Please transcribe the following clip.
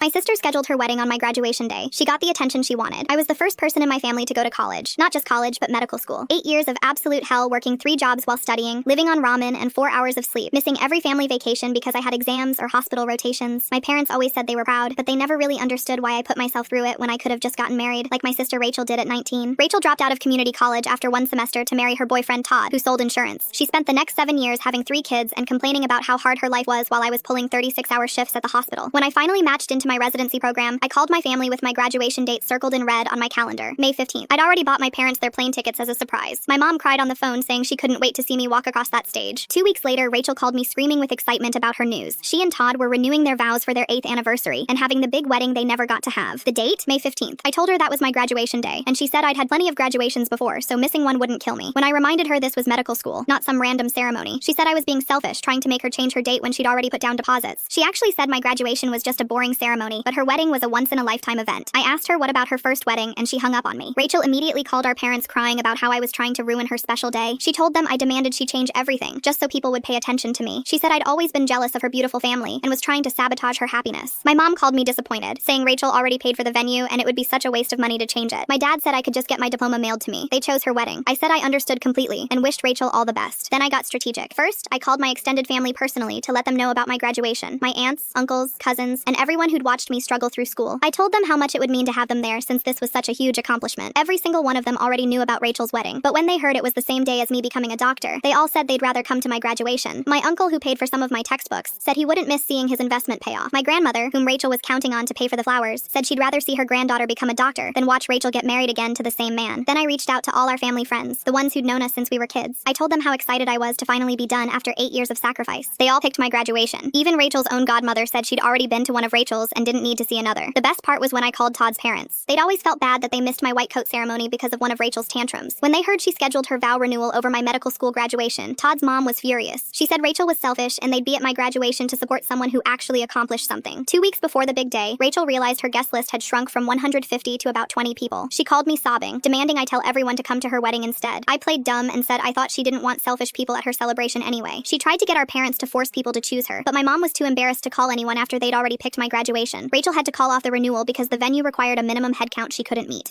My sister scheduled her wedding on my graduation day. She got the attention she wanted. I was the first person in my family to go to college. Not just college, but medical school. 8 years of absolute hell, working 3 jobs while studying, living on ramen and 4 hours of sleep, missing every family vacation because I had exams or hospital rotations. My parents always said they were proud, but they never really understood why I put myself through it when I could have just gotten married, like my sister Rachel did at 19. Rachel dropped out of community college after 1 semester to marry her boyfriend Todd, who sold insurance. She spent the next 7 years having 3 kids and complaining about how hard her life was while I was pulling 36-hour shifts at the hospital. When I finally matched into my residency program, I called my family with my graduation date circled in red on my calendar, May 15th. I'd already bought my parents their plane tickets as a surprise. My mom cried on the phone saying she couldn't wait to see me walk across that stage. 2 weeks later, Rachel called me screaming with excitement about her news. She and Todd were renewing their vows for their 8th anniversary and having the big wedding they never got to have. The date? May 15th. I told her that was my graduation day, and she said I'd had plenty of graduations before, so missing one wouldn't kill me. When I reminded her this was medical school, not some random ceremony, she said I was being selfish, trying to make her change her date when she'd already put down deposits. She actually said my graduation was just a boring ceremony, but her wedding was a once-in-a-lifetime event. I asked her what about her first wedding, and she hung up on me. Rachel immediately called our parents crying about how I was trying to ruin her special day. She told them I demanded she change everything, just so people would pay attention to me. She said I'd always been jealous of her beautiful family and was trying to sabotage her happiness. My mom called me disappointed, saying Rachel already paid for the venue and it would be such a waste of money to change it. My dad said I could just get my diploma mailed to me. They chose her wedding. I said I understood completely and wished Rachel all the best. Then I got strategic. First, I called my extended family personally to let them know about my graduation. My aunts, uncles, cousins, and everyone who'd watched me struggle through school. I told them how much it would mean to have them there since this was such a huge accomplishment. Every single one of them already knew about Rachel's wedding, but when they heard it was the same day as me becoming a doctor, they all said they'd rather come to my graduation. My uncle, who paid for some of my textbooks, said he wouldn't miss seeing his investment pay off. My grandmother, whom Rachel was counting on to pay for the flowers, said she'd rather see her granddaughter become a doctor than watch Rachel get married again to the same man. Then I reached out to all our family friends, the ones who'd known us since we were kids. I told them how excited I was to finally be done after 8 years of sacrifice. They all picked my graduation. Even Rachel's own godmother said she'd already been to one of Rachel's and didn't need to see another. The best part was when I called Todd's parents. They'd always felt bad that they missed my white coat ceremony because of one of Rachel's tantrums. When they heard she scheduled her vow renewal over my medical school graduation, Todd's mom was furious. She said Rachel was selfish and they'd be at my graduation to support someone who actually accomplished something. 2 weeks before the big day, Rachel realized her guest list had shrunk from 150 to about 20 people. She called me sobbing, demanding I tell everyone to come to her wedding instead. I played dumb and said I thought she didn't want selfish people at her celebration anyway. She tried to get our parents to force people to choose her, but my mom was too embarrassed to call anyone after they'd already picked my graduation. Rachel had to call off the renewal because the venue required a minimum head count she couldn't meet.